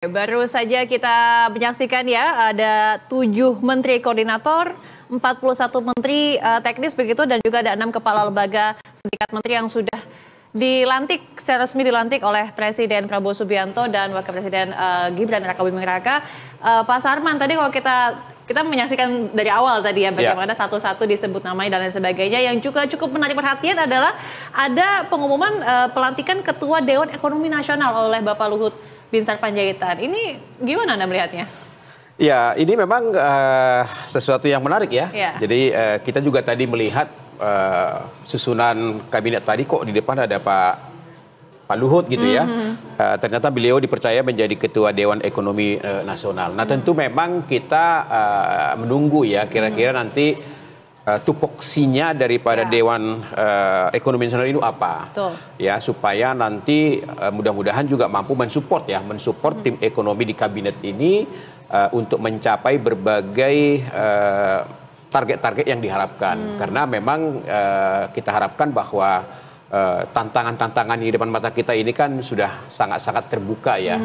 Baru saja kita menyaksikan ya, ada 7 menteri koordinator, 41 menteri teknis begitu, dan juga ada 6 kepala lembaga setingkat menteri yang sudah dilantik, secara resmi dilantik oleh Presiden Prabowo Subianto dan Wakil Presiden Gibran Rakabuming Raka. Pak Sarman, tadi kalau kita menyaksikan dari awal tadi ya, bagaimana satu-satu disebut namanya dan lain sebagainya. Yang juga cukup menarik perhatian adalah ada pengumuman pelantikan Ketua Dewan Ekonomi Nasional oleh Bapak Luhut Binsar Panjaitan. Ini gimana Anda melihatnya? Ya, ini memang sesuatu yang menarik ya. Jadi kita juga tadi melihat susunan kabinet tadi, kok di depan ada Pak Luhut gitu ya. Ternyata beliau dipercaya menjadi Ketua Dewan Ekonomi Nasional. Nah tentu memang kita menunggu ya kira-kira nanti tupoksinya daripada Dewan Ekonomi Nasional itu apa. Betul. Ya, supaya nanti mudah-mudahan juga mampu mensupport tim ekonomi di kabinet ini untuk mencapai berbagai target-target yang diharapkan. Karena memang kita harapkan bahwa tantangan-tantangan di depan mata kita ini kan sudah sangat-sangat terbuka ya.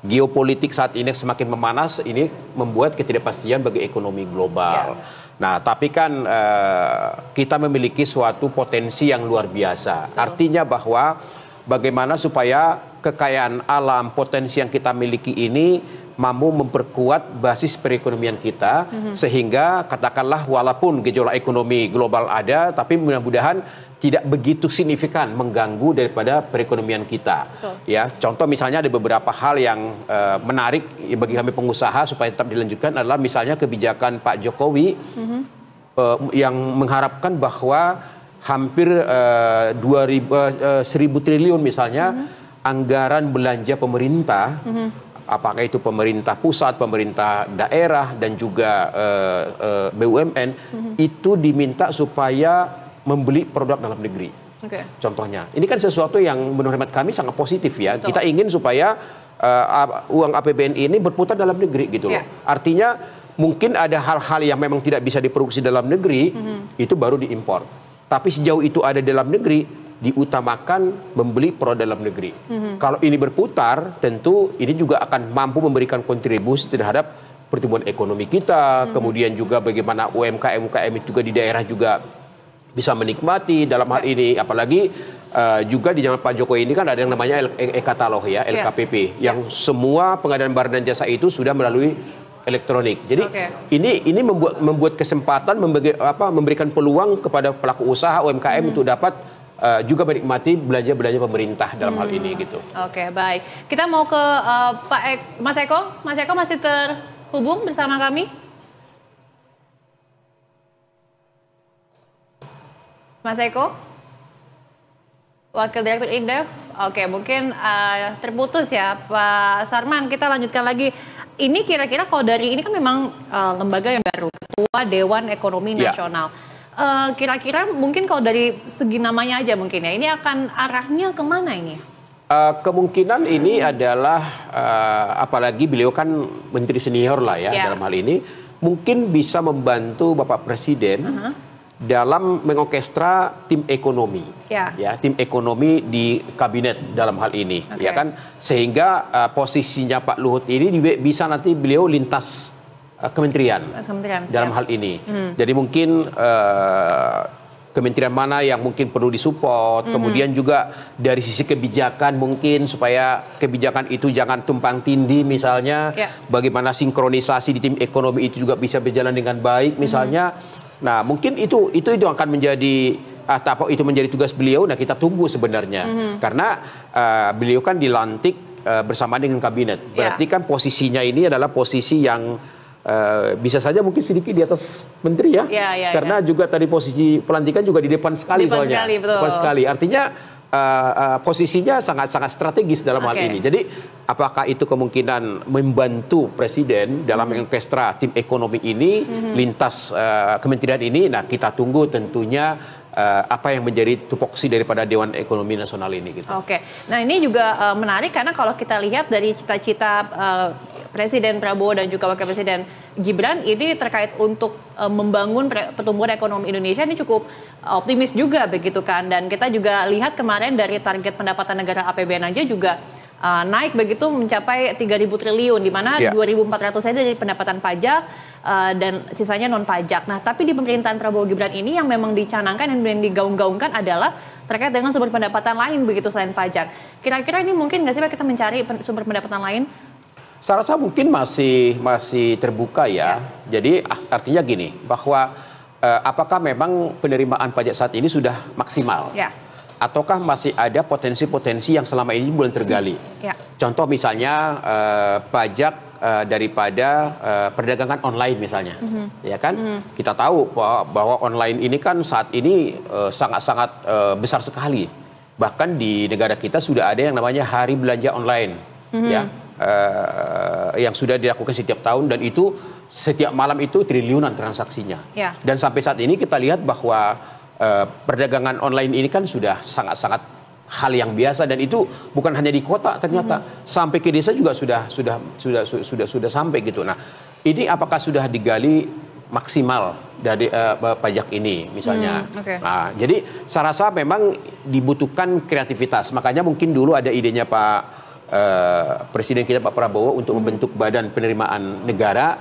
Geopolitik saat ini semakin memanas, ini membuat ketidakpastian bagi ekonomi global. Nah, tapi kan kita memiliki suatu potensi yang luar biasa. Artinya bahwa bagaimana supaya kekayaan alam, potensi yang kita miliki ini mampu memperkuat basis perekonomian kita, sehingga katakanlah walaupun gejolak ekonomi global ada, tapi mudah-mudahan tidak begitu signifikan mengganggu daripada perekonomian kita. Ya, contoh misalnya ada beberapa hal yang menarik bagi kami pengusaha supaya tetap dilanjutkan adalah misalnya kebijakan Pak Jokowi yang mengharapkan bahwa hampir 1.000 triliun misalnya anggaran belanja pemerintah, apakah itu pemerintah pusat, pemerintah daerah, dan juga BUMN, itu diminta supaya membeli produk dalam negeri. Contohnya, ini kan sesuatu yang menurut hemat kami sangat positif ya. Kita ingin supaya uang APBN ini berputar dalam negeri gitu loh. Artinya mungkin ada hal-hal yang memang tidak bisa diproduksi dalam negeri, itu baru diimpor. Tapi sejauh itu ada dalam negeri, diutamakan membeli produk dalam negeri. Kalau ini berputar, tentu ini juga akan mampu memberikan kontribusi terhadap pertumbuhan ekonomi kita, kemudian juga bagaimana UMKM juga di daerah juga bisa menikmati dalam hal ini, apalagi juga di zaman Pak Jokowi ini kan ada yang namanya e-katalog ya, LKPP, yang semua pengadaan barang dan jasa itu sudah melalui elektronik. Jadi ini membuat kesempatan, memberikan peluang kepada pelaku usaha UMKM untuk dapat juga menikmati belanja-belanja pemerintah dalam hal ini gitu. Oke, baik. Kita mau ke Mas Eko. Mas Eko masih terhubung bersama kami? Mas Eko, Wakil Direktur Indef. Oke, mungkin terputus ya Pak Sarman. Kita lanjutkan lagi. Ini kira-kira kalau dari ini kan memang lembaga yang baru, Ketua Dewan Ekonomi Nasional. Kira-kira mungkin kalau dari segi namanya aja mungkin ya, ini akan arahnya kemana ini? Kemungkinan ini adalah, apalagi beliau kan menteri senior lah ya dalam hal ini, mungkin bisa membantu Bapak Presiden dalam mengorkestra tim ekonomi, tim ekonomi di kabinet dalam hal ini, ya kan, sehingga posisinya Pak Luhut ini bisa nanti beliau lintas kementerian dalam hal ini. Jadi mungkin kementerian mana yang mungkin perlu disupport, kemudian juga dari sisi kebijakan mungkin supaya kebijakan itu jangan tumpang tindih misalnya, bagaimana sinkronisasi di tim ekonomi itu juga bisa berjalan dengan baik misalnya. Nah, mungkin itu akan menjadi itu menjadi tugas beliau. Nah, kita tunggu sebenarnya. Karena beliau kan dilantik bersama dengan kabinet. Berarti kan posisinya ini adalah posisi yang bisa saja mungkin sedikit di atas menteri ya. Karena juga tadi posisi pelantikan juga di depan sekali soalnya. Depan sekali. Artinya posisinya sangat-sangat strategis dalam hal ini. Jadi apakah itu kemungkinan membantu Presiden dalam mengorkestra tim ekonomi ini lintas kementerian ini? Nah, kita tunggu tentunya apa yang menjadi tupoksi daripada Dewan Ekonomi Nasional ini gitu. Nah ini juga menarik karena kalau kita lihat dari cita-cita Presiden Prabowo dan juga Wakil Presiden Gibran ini terkait untuk membangun pertumbuhan ekonomi Indonesia ini cukup optimis juga begitu kan, dan kita juga lihat kemarin dari target pendapatan negara APBN aja juga naik begitu mencapai 3.000 triliun, di mana 2.400 saja dari pendapatan pajak dan sisanya non pajak. Nah, tapi di pemerintahan Prabowo Gibran ini yang memang dicanangkan dan yang digaung-gaungkan adalah terkait dengan sumber pendapatan lain begitu selain pajak. Kira-kira ini mungkin nggak sih Pak kita mencari sumber pendapatan lain? Saya rasa mungkin masih terbuka ya. Jadi artinya gini, bahwa apakah memang penerimaan pajak saat ini sudah maksimal? Ya. Ataukah masih ada potensi-potensi yang selama ini belum tergali? Ya. Contoh misalnya pajak daripada perdagangan online misalnya, ya kan? Kita tahu bahwa online ini kan saat ini sangat-sangat besar sekali. Bahkan di negara kita sudah ada yang namanya Hari Belanja Online, ya, yang sudah dilakukan setiap tahun dan itu setiap malam itu triliunan transaksinya. Ya. Dan sampai saat ini kita lihat bahwa perdagangan online ini kan sudah sangat-sangat hal yang biasa dan itu bukan hanya di kota ternyata sampai ke desa juga sudah sampai gitu. Nah, ini apakah sudah digali maksimal dari pajak ini misalnya? Nah, jadi saya rasa memang dibutuhkan kreativitas. Makanya mungkin dulu ada idenya Presiden kita Pak Prabowo untuk membentuk Badan Penerimaan Negara.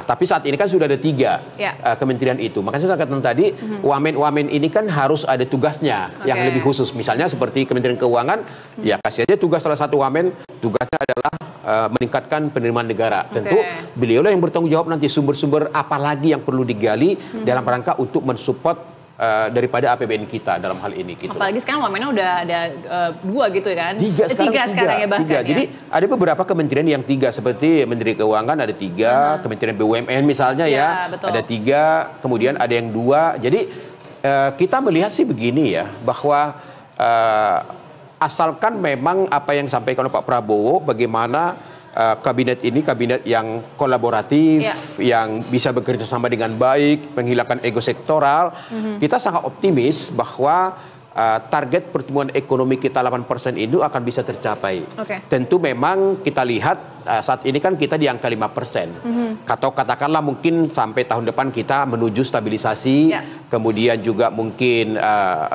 Tapi saat ini kan sudah ada 3 kementerian itu. Makanya saya katakan tadi wamen-wamen ini kan harus ada tugasnya yang lebih khusus. Misalnya seperti Kementerian Keuangan, ya kasih aja tugas salah satu wamen, tugasnya adalah meningkatkan penerimaan negara. Tentu beliaulah yang bertanggung jawab nanti sumber-sumber apa lagi yang perlu digali dalam rangka untuk mensupport daripada APBN kita dalam hal ini. Gitu. Apalagi sekarang wamennya udah ada 2 gitu kan? 3 sekarang ya bahkan. Jadi ada beberapa kementerian yang 3 seperti Menteri Keuangan ada 3, Kementerian BUMN misalnya betul. ada 3, kemudian ada yang 2. Jadi kita melihat sih begini ya, bahwa asalkan memang apa yang disampaikan oleh Pak Prabowo, bagaimana kabinet ini kabinet yang kolaboratif, yang bisa bekerja sama dengan baik, menghilangkan ego sektoral. Kita sangat optimis bahwa target pertumbuhan ekonomi kita 8% itu akan bisa tercapai. Tentu memang kita lihat saat ini kan kita di angka 5%. Atau katakanlah mungkin sampai tahun depan kita menuju stabilisasi, kemudian juga mungkin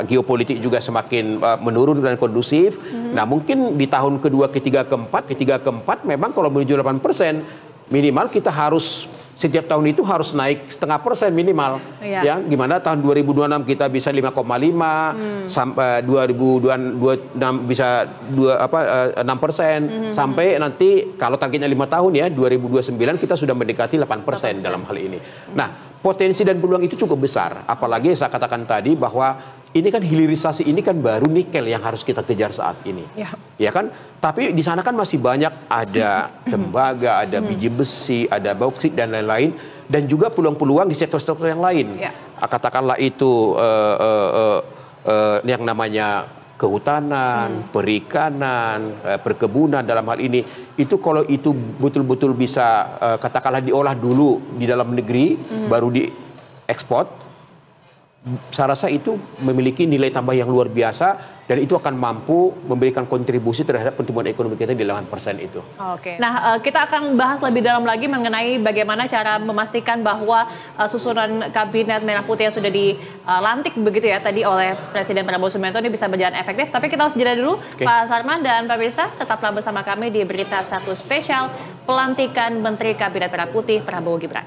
geopolitik juga semakin menurun dan kondusif. Nah mungkin di tahun kedua, ketiga, keempat memang kalau menuju 8% minimal kita harus setiap tahun itu harus naik 0,5% minimal, ya. Gimana tahun 2026 kita bisa 5,5, sampai 2026 bisa 6%, sampai nanti kalau targetnya 5 tahun ya 2029 kita sudah mendekati 8% dalam hal ini. Nah, potensi dan peluang itu cukup besar, apalagi saya katakan tadi bahwa ini kan hilirisasi ini kan baru nikel yang harus kita kejar saat ini, ya kan? Tapi di sana kan masih banyak ada tembaga, ada biji besi, ada bauksit dan lain-lain, dan juga peluang-peluang di sektor-sektor yang lain. Katakanlah itu yang namanya kehutanan, perikanan, perkebunan dalam hal ini. Itu kalau itu betul-betul bisa katakanlah diolah dulu di dalam negeri, baru diekspor. Saya rasa itu memiliki nilai tambah yang luar biasa dan itu akan mampu memberikan kontribusi terhadap pertumbuhan ekonomi kita di 8% itu. Nah, kita akan bahas lebih dalam lagi mengenai bagaimana cara memastikan bahwa susunan kabinet Merah Putih yang sudah dilantik begitu ya tadi oleh Presiden Prabowo Subianto ini bisa berjalan efektif. Tapi kita harus jeda dulu, Pak Sarman dan Pak Pirsa, tetaplah bersama kami di Berita Satu Spesial Pelantikan Menteri Kabinet Merah Putih Prabowo Gibran.